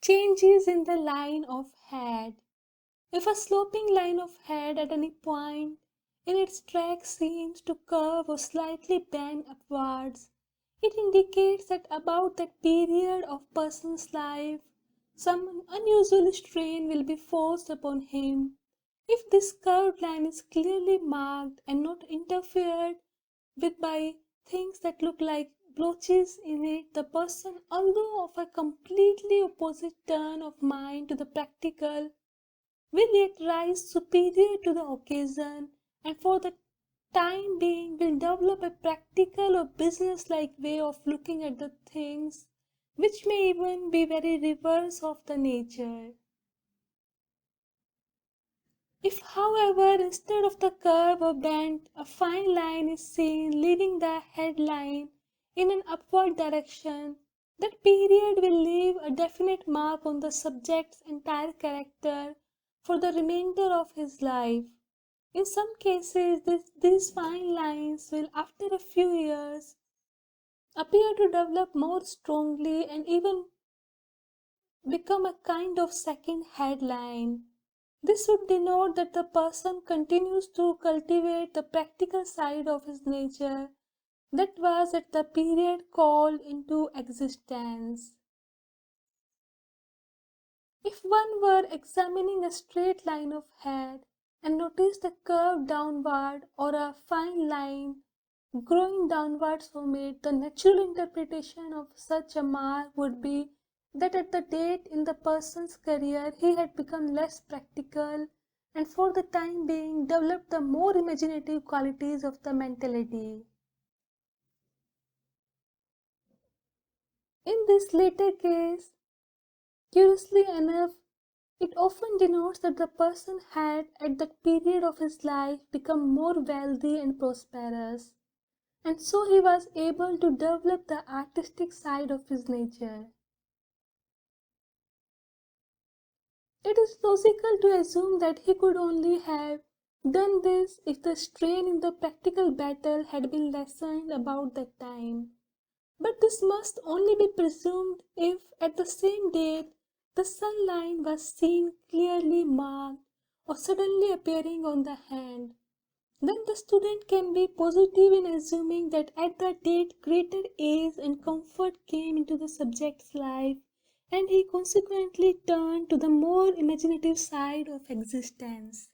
Changes in the line of head. If a sloping line of head at any point in its track seems to curve or slightly bend upwards, it indicates that about that period of person's life, some unusual strain will be forced upon him. If this curved line is clearly marked and not interfered with by things that look like blotches in it, the person, although of a completely opposite turn of mind to the practical, will yet rise superior to the occasion, and for the time being will develop a practical or business-like way of looking at the things, which may even be very reverse of the nature. If, however, instead of the curve or bend, a fine line is seen leaving the headline in an upward direction, that period will leave a definite mark on the subject's entire character for the remainder of his life. In some cases, these fine lines will, after a few years, appear to develop more strongly and even become a kind of second headline. This would denote that the person continues to cultivate the practical side of his nature that was at the period called into existence. If one were examining a straight line of head and noticed a curve downward or a fine line growing downwards from it, the natural interpretation of such a mark would be that at the date in the person's career he had become less practical and for the time being developed the more imaginative qualities of the mentality. In this later case, curiously enough, it often denotes that the person had at that period of his life become more wealthy and prosperous, and so he was able to develop the artistic side of his nature. It is logical to assume that he could only have done this if the strain in the practical battle had been lessened about that time. But this must only be presumed if, at the same date, the sun line was seen clearly marked or suddenly appearing on the hand. Then the student can be positive in assuming that at that date greater ease and comfort came into the subject's life, and he consequently turned to the more imaginative side of existence.